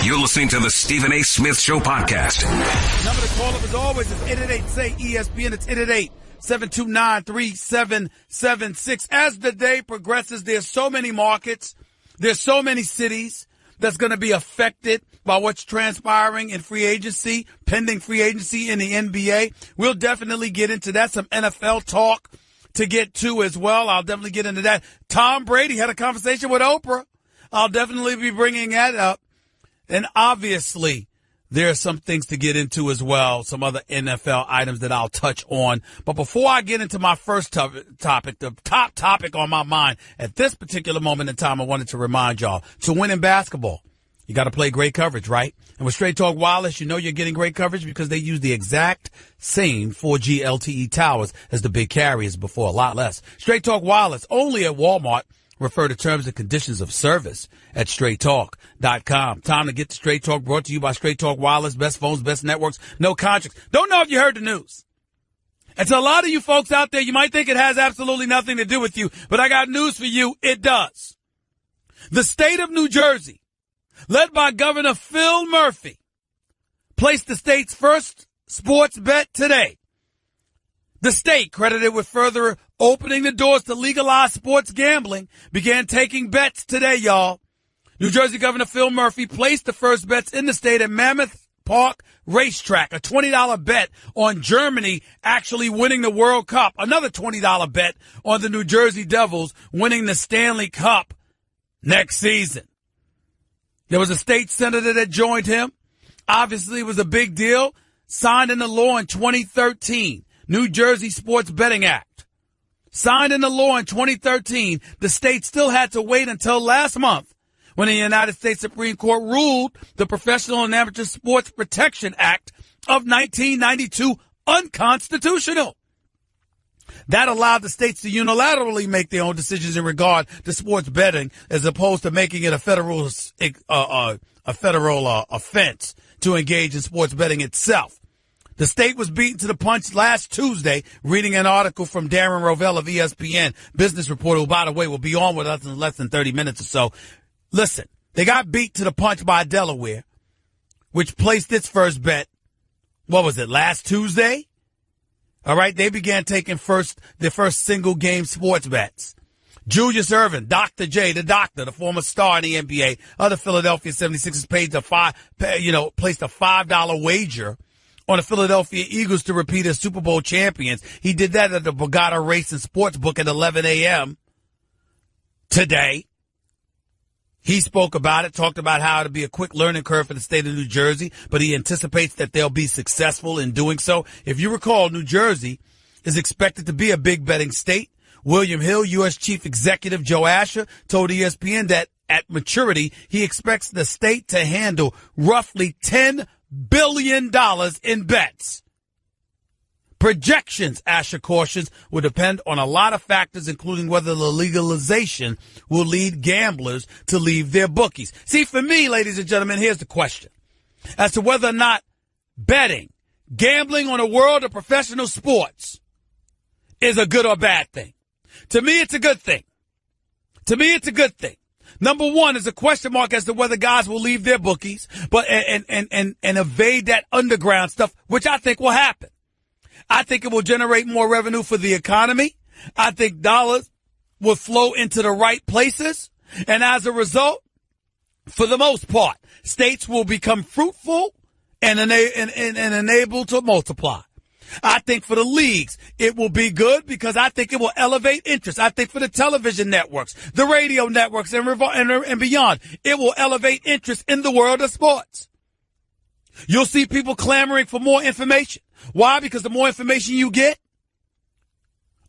You're listening to the Stephen A. Smith Show podcast. Number to call up as always is 888-SAY-ESPN. It's 888-729-3776. As the day progresses, there's so many markets, there's so many cities that's going to be affected by what's transpiring in free agency, pending free agency in the NBA. We'll definitely get into that. Some NFL talk to get to as well. I'll definitely get into that. Tom Brady had a conversation with Oprah. I'll definitely be bringing that up. And obviously, there are some things to get into as well, some other NFL items that I'll touch on. But before I get into my first topic, the top topic on my mind at this particular moment in time, I wanted to remind y'all, to win in basketball, you got to play great coverage, right? And with Straight Talk Wireless, you know you're getting great coverage because they use the exact same 4G LTE towers as the big carriers before, a lot less. Straight Talk Wireless, only at Walmart. Refer to terms and conditions of service at straighttalk.com. Time to get to Straight Talk, brought to you by Straight Talk Wireless. Best phones, best networks, no contracts. Don't know if you heard the news. And to a lot of you folks out there, you might think it has absolutely nothing to do with you, but I got news for you. It does. The state of New Jersey, led by Governor Phil Murphy, placed the state's first sports bet today. The state, credited with further opening the doors to legalize sports gambling, began taking bets today, y'all. New Jersey Governor Phil Murphy placed the first bets in the state at Mammoth Park Racetrack, a $20 bet on Germany actually winning the World Cup, another $20 bet on the New Jersey Devils winning the Stanley Cup next season. There was a state senator that joined him. Obviously, it was a big deal. Signed into law in 2013. New Jersey Sports Betting Act. Signed into law in 2013, the state still had to wait until last month when the United States Supreme Court ruled the Professional and Amateur Sports Protection Act of 1992 unconstitutional. That allowed the states to unilaterally make their own decisions in regard to sports betting as opposed to making it a federal offense to engage in sports betting itself. The state was beaten to the punch last Tuesday, reading an article from Darren Rovell of ESPN, business reporter, who, by the way, will be on with us in less than 30 minutes or so. Listen, they got beat to the punch by Delaware, which placed its first bet, what was it, last Tuesday? All right, they began taking their first single-game sports bets. Julius Erving, Dr. J, the doctor, the former star in the NBA, of the Philadelphia 76ers, placed a $5 wager on the Philadelphia Eagles to repeat as Super Bowl champions. He did that at the Borgata Racing Sportsbook at 11 a.m. today. He spoke about it, talked about how it'll be a quick learning curve for the state of New Jersey, but he anticipates that they'll be successful in doing so. If you recall, New Jersey is expected to be a big betting state. William Hill, U.S. Chief Executive Joe Asher, told ESPN that at maturity, he expects the state to handle roughly $10 billion in bets. Projections, Asher cautions, will depend on a lot of factors, including whether the legalization will lead gamblers to leave their bookies. See, for me, ladies and gentlemen, here's the question. As to whether or not betting, gambling on a world of professional sports is a good or bad thing. To me, it's a good thing. Number one is a question mark as to whether guys will leave their bookies, but and evade that underground stuff, which I think will happen. I think it will generate more revenue for the economy. I think dollars will flow into the right places. And as a result, for the most part, states will become fruitful and enabled to multiply. I think for the leagues, it will be good because I think it will elevate interest. I think for the television networks, the radio networks, and beyond, it will elevate interest in the world of sports. You'll see people clamoring for more information. Why? Because the more information you get,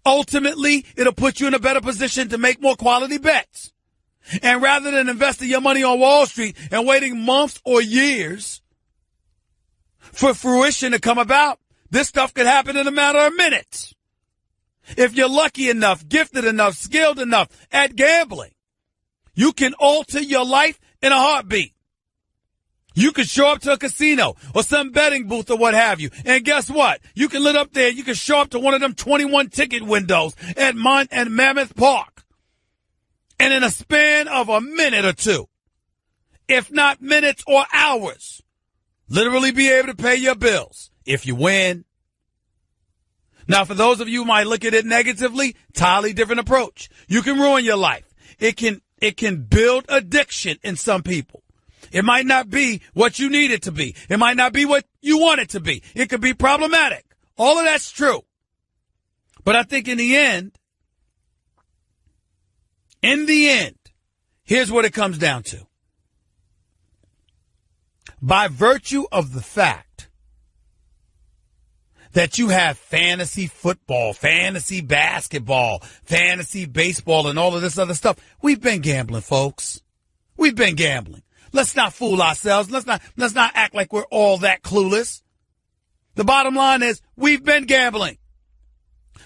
ultimately, it'll put you in a better position to make more quality bets. And rather than investing your money on Wall Street and waiting months or years for fruition to come about, this stuff could happen in a matter of minutes. If you're lucky enough, gifted enough, skilled enough at gambling, you can alter your life in a heartbeat. You could show up to a casino or some betting booth or what have you. And guess what? You can lit up there. You can show up to one of them 21 ticket windows at Mammoth Park. And in a span of a minute or two, if not minutes or hours. Literally be able to pay your bills if you win. Now, for those of you who might look at it negatively, entirely different approach. You can ruin your life. It can build addiction in some people. It might not be what you need it to be. It might not be what you want it to be. It could be problematic. All of that's true. But I think in the end, here's what it comes down to. By virtue of the fact that you have fantasy football, fantasy basketball, fantasy baseball, and all of this other stuff, we've been gambling, folks. We've been gambling. Let's not fool ourselves. Let's not act like we're all that clueless. The bottom line is we've been gambling.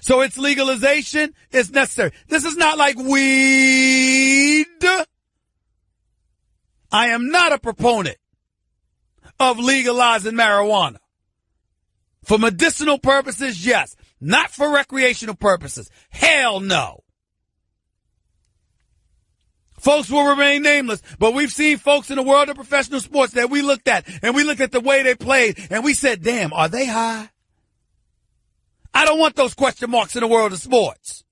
So its legalization is necessary. This is not like weed. I am not a proponent of legalizing marijuana. For medicinal purposes, yes. Not for recreational purposes. Hell no. Folks will remain nameless, but we've seen folks in the world of professional sports that we looked at, and we looked at the way they played, and we said, damn, are they high? I don't want those question marks in the world of sports.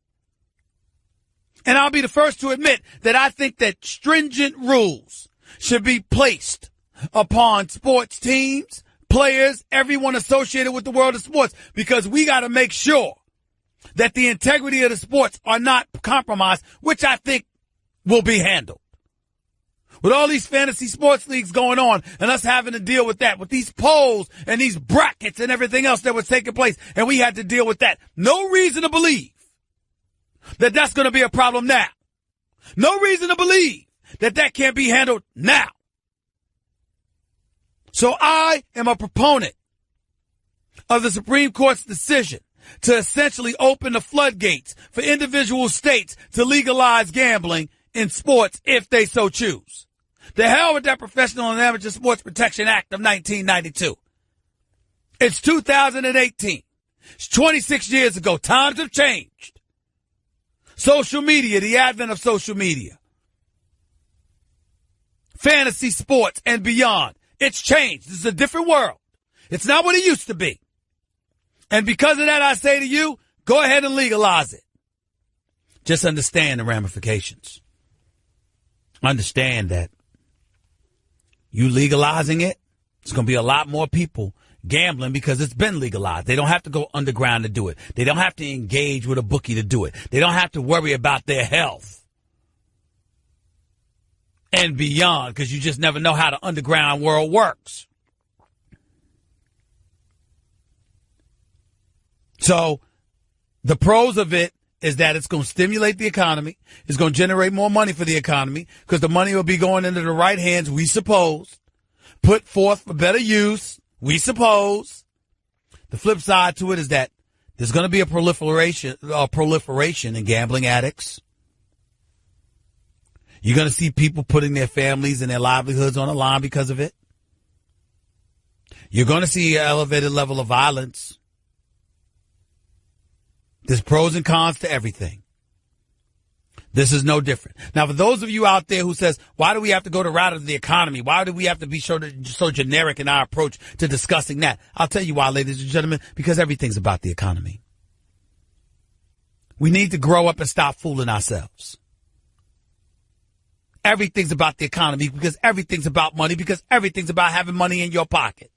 And I'll be the first to admit that I think that stringent rules should be placed upon sports teams, players, everyone associated with the world of sports, because we got to make sure that the integrity of the sports are not compromised, which I think will be handled. With all these fantasy sports leagues going on and us having to deal with that, with these polls and these brackets and everything else that was taking place, and we had to deal with that. No reason to believe that that's going to be a problem now. No reason to believe that that can't be handled now. So I am a proponent of the Supreme Court's decision to essentially open the floodgates for individual states to legalize gambling in sports if they so choose. The hell with that Professional and Amateur Sports Protection Act of 1992. It's 2018. It's 26 years ago. Times have changed. Social media, the advent of social media, fantasy sports and beyond. It's changed. This is a different world. It's not what it used to be. And because of that, I say to you, go ahead and legalize it. Just understand the ramifications. Understand that you legalizing it, it's going to be a lot more people gambling because it's been legalized. They don't have to go underground to do it. They don't have to engage with a bookie to do it. They don't have to worry about their health and beyond, because you just never know how the underground world works. So the pros of it is that it's going to stimulate the economy. It's going to generate more money for the economy because the money will be going into the right hands, we suppose, put forth for better use, we suppose. The flip side to it is that there's going to be a proliferation in gambling addicts. You're going to see people putting their families and their livelihoods on the line because of it. You're going to see an elevated level of violence. There's pros and cons to everything. This is no different. Now, for those of you out there who says, why do we have to go the route of the economy? Why do we have to be so generic in our approach to discussing that? I'll tell you why, ladies and gentlemen, because everything's about the economy. We need to grow up and stop fooling ourselves. Everything's about the economy because everything's about money, because everything's about having money in your pocket.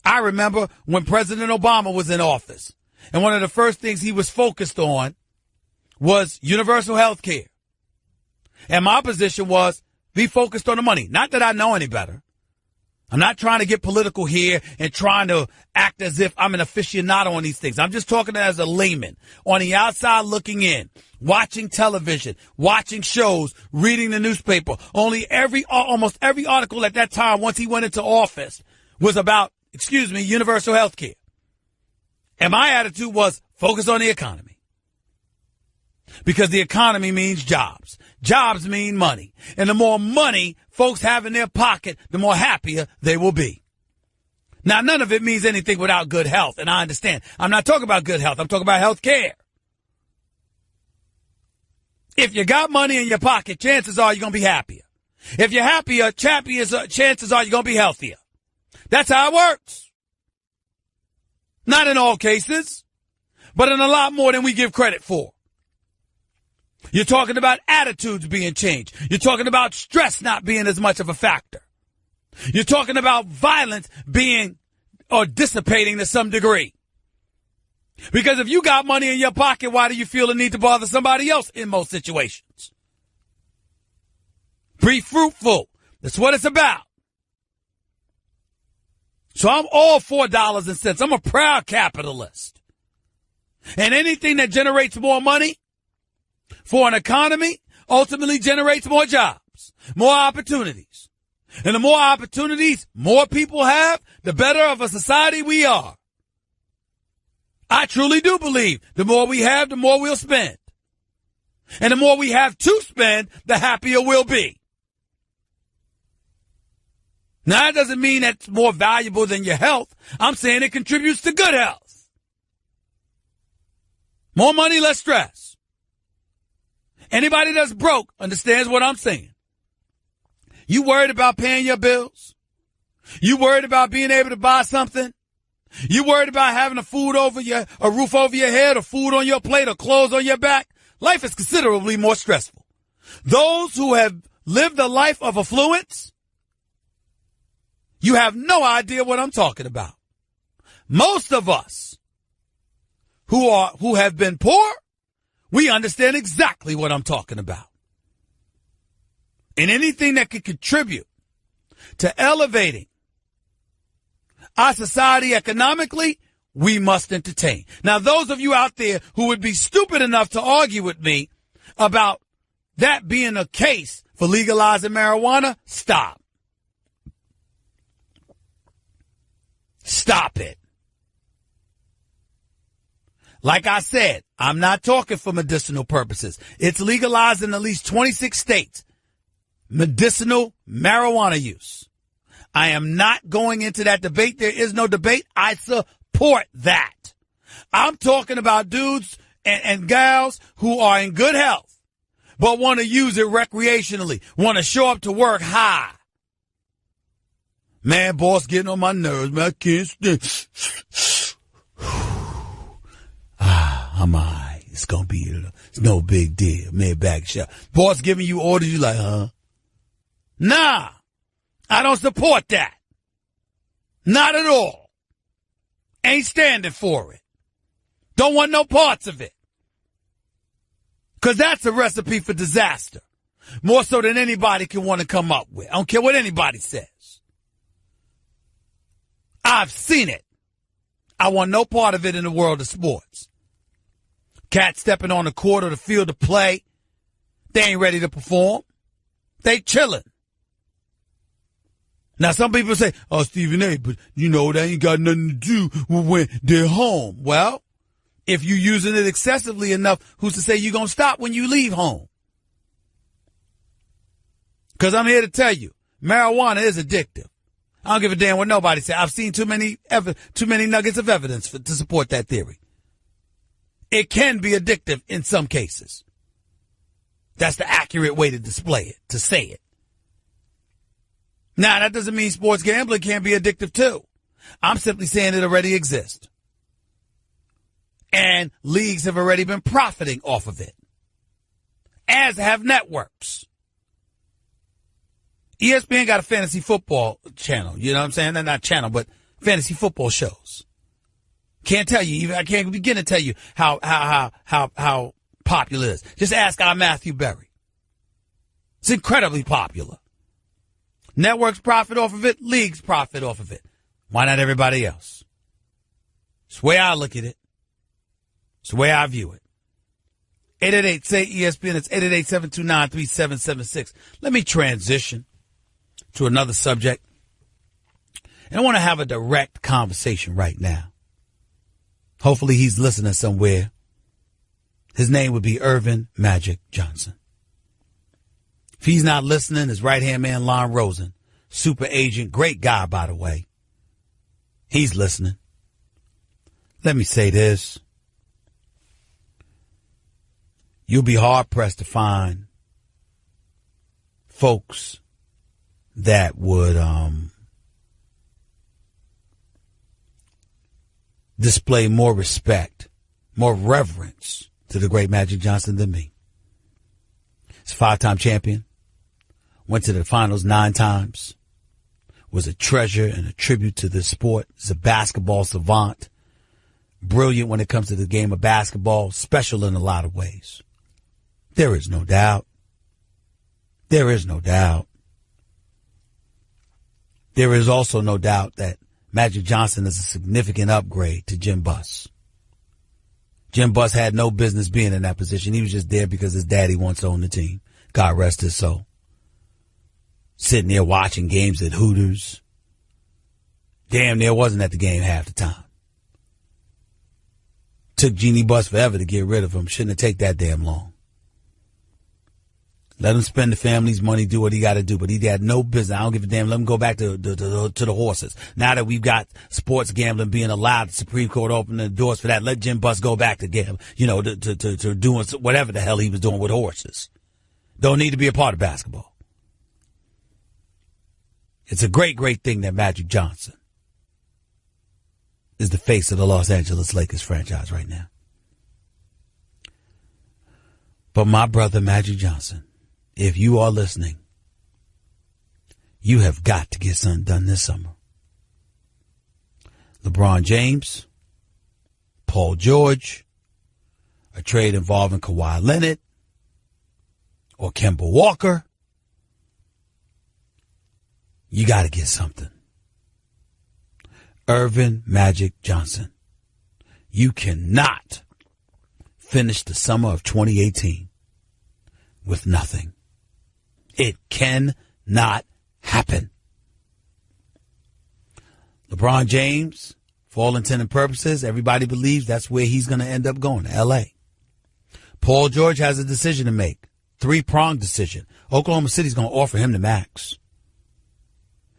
I remember when President Obama was in office, and one of the first things he was focused on was universal health care. And my position was be focused on the money. Not that I know any better. I'm not trying to get political here and trying to act as if I'm an aficionado on these things. I'm just talking as a layman on the outside looking in, watching television, watching shows, reading the newspaper. Almost every article at that time, once he went into office, was about, universal health care. And my attitude was focus on the economy. Because the economy means jobs. Jobs mean money. And the more money folks have in their pocket, the more happier they will be. Now, none of it means anything without good health, and I understand. I'm not talking about good health. I'm talking about health care. If you got money in your pocket, chances are you're going to be happier. If you're happier, chances are you're going to be healthier. That's how it works. Not in all cases, but in a lot more than we give credit for. You're talking about attitudes being changed. You're talking about stress not being as much of a factor. You're talking about violence being or dissipating to some degree. Because if you got money in your pocket, why do you feel the need to bother somebody else in most situations? Be fruitful. That's what it's about. So I'm all for dollars and cents. I'm a proud capitalist. And anything that generates more money for an economy ultimately generates more jobs, more opportunities. And the more opportunities more people have, the better of a society we are. I truly do believe the more we have, the more we'll spend. And the more we have to spend, the happier we'll be. Now, that doesn't mean that's more valuable than your health. I'm saying it contributes to good health. More money, less stress. Anybody that's broke understands what I'm saying. You worried about paying your bills? You worried about being able to buy something? You worried about having a roof over your head, or food on your plate, or clothes on your back? Life is considerably more stressful. Those who have lived a life of affluence, you have no idea what I'm talking about. Most of us who have been poor, we understand exactly what I'm talking about. And anything that could contribute to elevating our society economically, we must entertain. Now, those of you out there who would be stupid enough to argue with me about that being a case for legalizing marijuana, stop. Stop it. Like I said, I'm not talking for medicinal purposes. It's legalized in at least 26 states. Medicinal marijuana use. I am not going into that debate. There is no debate. I support that. I'm talking about dudes and gals who are in good health, but want to use it recreationally, want to show up to work high. Man, boss getting on my nerves, man. I can't stand. I'm all right. It's no big deal. Man, back shot. Boss giving you orders, you like, huh? Nah, I don't support that. Not at all. Ain't standing for it. Don't want no parts of it. Because that's a recipe for disaster. More so than anybody can want to come up with. I don't care what anybody says. I've seen it. I want no part of it in the world of sports. Cats stepping on the court or the field to play. They ain't ready to perform. They chilling. Now, some people say, oh, Stephen A., but, that ain't got nothing to do with when they're home. Well, if you're using it excessively enough, who's to say you're going to stop when you leave home? Because I'm here to tell you, marijuana is addictive. I don't give a damn what nobody says. I've seen too many nuggets of evidence to support that theory. It can be addictive in some cases. That's the accurate way to display it, to say it. Now, that doesn't mean sports gambling can't be addictive too. I'm simply saying it already exists. And leagues have already been profiting off of it, as have networks. ESPN got a fantasy football channel. You know what I'm saying? Not channel, but fantasy football shows. Can't tell you, I can't begin to tell you how popular it is. Just ask our Matthew Berry. It's incredibly popular. Networks profit off of it. Leagues profit off of it. Why not everybody else? It's the way I look at it. It's the way I view it. 888-SAY-ESPN. It's 888-729-3776. Let me transition to another subject. And I want to have a direct conversation right now. Hopefully he's listening somewhere. His name would be Earvin Magic Johnson. If he's not listening, his right-hand man, Lon Rosen, super agent, great guy, by the way. He's listening. Let me say this. You'll be hard-pressed to find folks that would display more respect, more reverence to the great Magic Johnson than me. He's a 5-time champion, went to the finals 9 times, was a treasure and a tribute to the sport. He's a basketball savant, brilliant when it comes to the game of basketball, special in a lot of ways. There is no doubt. There is no doubt. There is also no doubt that Magic Johnson is a significant upgrade to Jim Buss. Jim Buss had no business being in that position. He was just there because his daddy once owned the team. God rest his soul. Sitting there watching games at Hooters. Damn near wasn't at the game half the time. Took Jeannie Buss forever to get rid of him. Shouldn't have taken that damn long. Let him spend the family's money, do what he got to do. But he had no business. I don't give a damn. Let him go back to the horses. Now that we've got sports gambling being allowed, the Supreme Court opened the doors for that. Let Jim Buss go back to gambling, to doing whatever the hell he was doing with horses. Don't need to be a part of basketball. It's a great, great thing that Magic Johnson is the face of the Los Angeles Lakers franchise right now. But my brother, Magic Johnson, if you are listening, you have got to get something done this summer. LeBron James, Paul George, a trade involving Kawhi Leonard or Kemba Walker. You got to get something. Earvin Magic Johnson, you cannot finish the summer of 2018 with nothing. It cannot happen. LeBron James, for all intent and purposes, everybody believes that's where he's going to end up going, to L.A. Paul George has a decision to make, 3-pronged decision. Oklahoma City's going to offer him the max.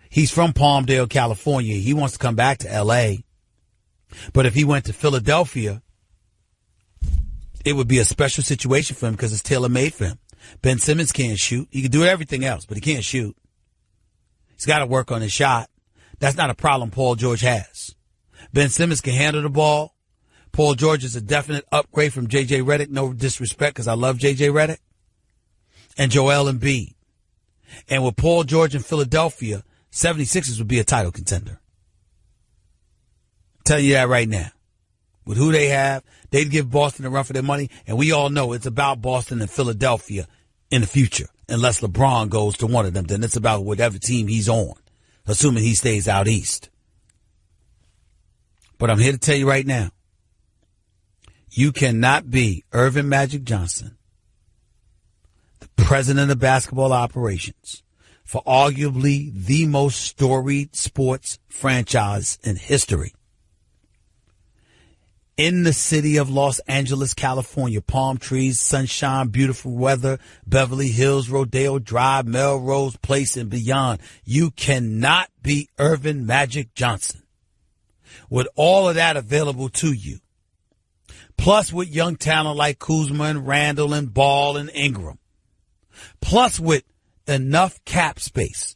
He's from Palmdale, California. He wants to come back to L.A. But if he went to Philadelphia, it would be a special situation for him because it's tailor-made for him. Ben Simmons can't shoot. He can do everything else, but he can't shoot. He's got to work on his shot. That's not a problem Paul George has. Ben Simmons can handle the ball. Paul George is a definite upgrade from J.J. Redick. No disrespect because I love J.J. Redick. And Joel Embiid. And with Paul George in Philadelphia, 76ers would be a title contender. I'm telling you that right now. With who they have, they'd give Boston a run for their money. And we all know it's about Boston and Philadelphia in the future. Unless LeBron goes to one of them, then it's about whatever team he's on, assuming he stays out east. But I'm here to tell you right now, you cannot be Earvin Magic Johnson, the president of basketball operations, for arguably the most storied sports franchise in history. In the city of Los Angeles, California, palm trees, sunshine, beautiful weather, Beverly Hills, Rodeo Drive, Melrose Place, and beyond. You cannot be Earvin Magic Johnson with all of that available to you. Plus with young talent like Kuzma and Randall and Ball and Ingram. Plus with enough cap space,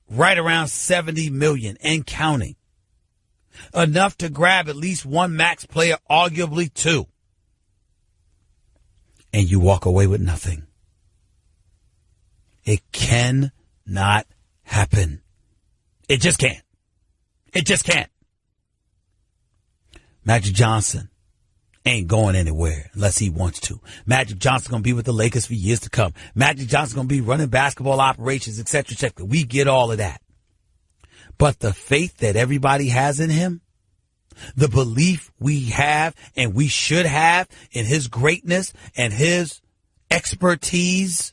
right around $70 million and counting. Enough to grab at least one max player, arguably 2. And you walk away with nothing. It cannot happen. It just can't. It just can't. Magic Johnson ain't going anywhere unless he wants to. Magic Johnson's going to be with the Lakers for years to come. Magic Johnson's going to be running basketball operations, et cetera, et cetera. We get all of that. But the faith that everybody has in him, the belief we have and we should have in his greatness and his expertise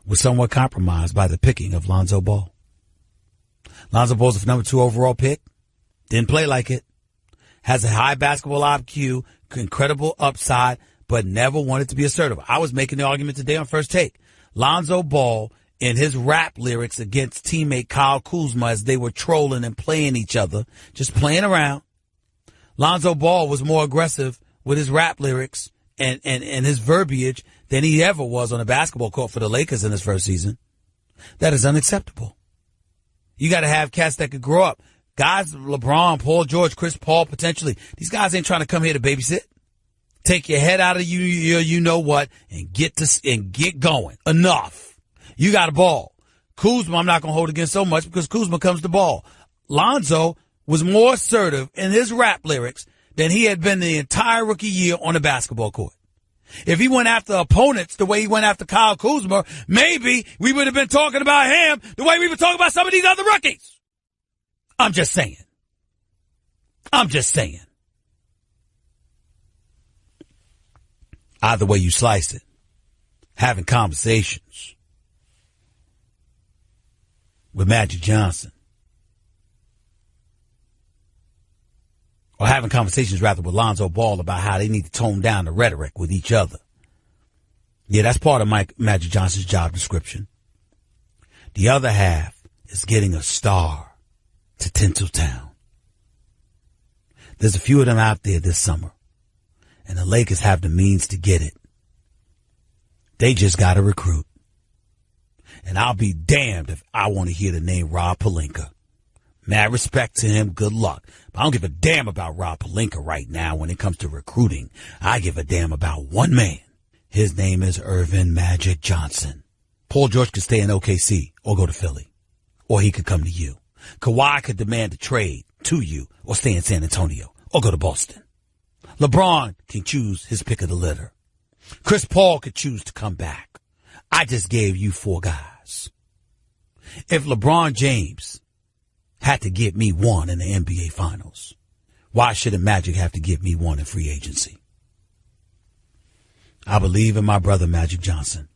was somewhat compromised by the picking of Lonzo Ball. Lonzo Ball's the number 2 overall pick. Didn't play like it. Has a high basketball IQ, incredible upside, but never wanted to be assertive. I was making the argument today on First Take. Lonzo Ball, in his rap lyrics against teammate Kyle Kuzma as they were trolling and playing each other, just playing around, Lonzo Ball was more aggressive with his rap lyrics and his verbiage than he ever was on a basketball court for the Lakers in his first season. That is unacceptable. You got to have cats that could grow up. Guys, LeBron, Paul George, Chris Paul, potentially. These guys ain't trying to come here to babysit. Take your head out of you know what, and get going. Enough. You got a ball. Kuzma, I'm not going to hold against so much because Kuzma comes to ball. Lonzo was more assertive in his rap lyrics than he had been the entire rookie year on a basketball court. If he went after opponents the way he went after Kyle Kuzma, maybe we would have been talking about him the way we were talking about some of these other rookies. I'm just saying. Either way you slice it, having conversations with Magic Johnson, or having conversations rather with Lonzo Ball about how they need to tone down the rhetoric with each other. Yeah, that's part of Magic Johnson's job description. The other half is getting a star to Tinseltown. There's a few of them out there this summer, and the Lakers have the means to get it. They just got to recruit. And I'll be damned if I want to hear the name Rob Pelinka. Mad respect to him, good luck. But I don't give a damn about Rob Pelinka right now when it comes to recruiting. I give a damn about one man. His name is Earvin Magic Johnson. Paul George could stay in OKC or go to Philly. Or he could come to you. Kawhi could demand a trade to you or stay in San Antonio or go to Boston. LeBron can choose his pick of the litter. Chris Paul could choose to come back. I just gave you 4 guys. If LeBron James had to give me 1 in the NBA Finals, why shouldn't Magic have to give me 1 in free agency? I believe in my brother Magic Johnson.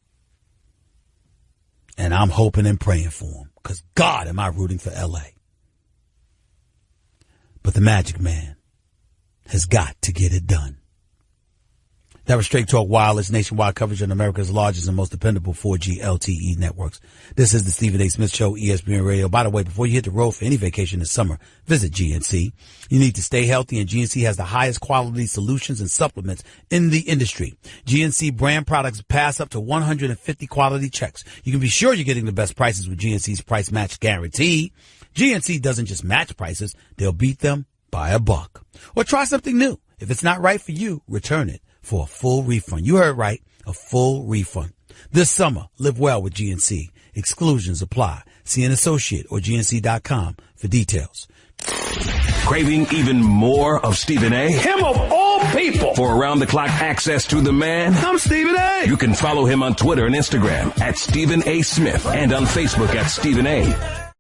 And I'm hoping and praying for him. Because God, am I rooting for L.A. But the Magic Man has got to get it done. That was Straight Talk Wireless, nationwide coverage on America's largest and most dependable 4G LTE networks. This is the Stephen A. Smith Show, ESPN Radio. By the way, before you hit the road for any vacation this summer, visit GNC. You need to stay healthy, and GNC has the highest quality solutions and supplements in the industry. GNC brand products pass up to 150 quality checks. You can be sure you're getting the best prices with GNC's price match guarantee. GNC doesn't just match prices, they'll beat them by $1. Or try something new. If it's not right for you, return it for a full refund. You heard right, a full refund. This summer, live well with GNC. Exclusions apply. See an associate or GNC.com for details. Craving even more of Stephen A? Him of all people! For around-the-clock access to the man? I'm Stephen A! You can follow him on Twitter and Instagram at Stephen A. Smith and on Facebook at Stephen A.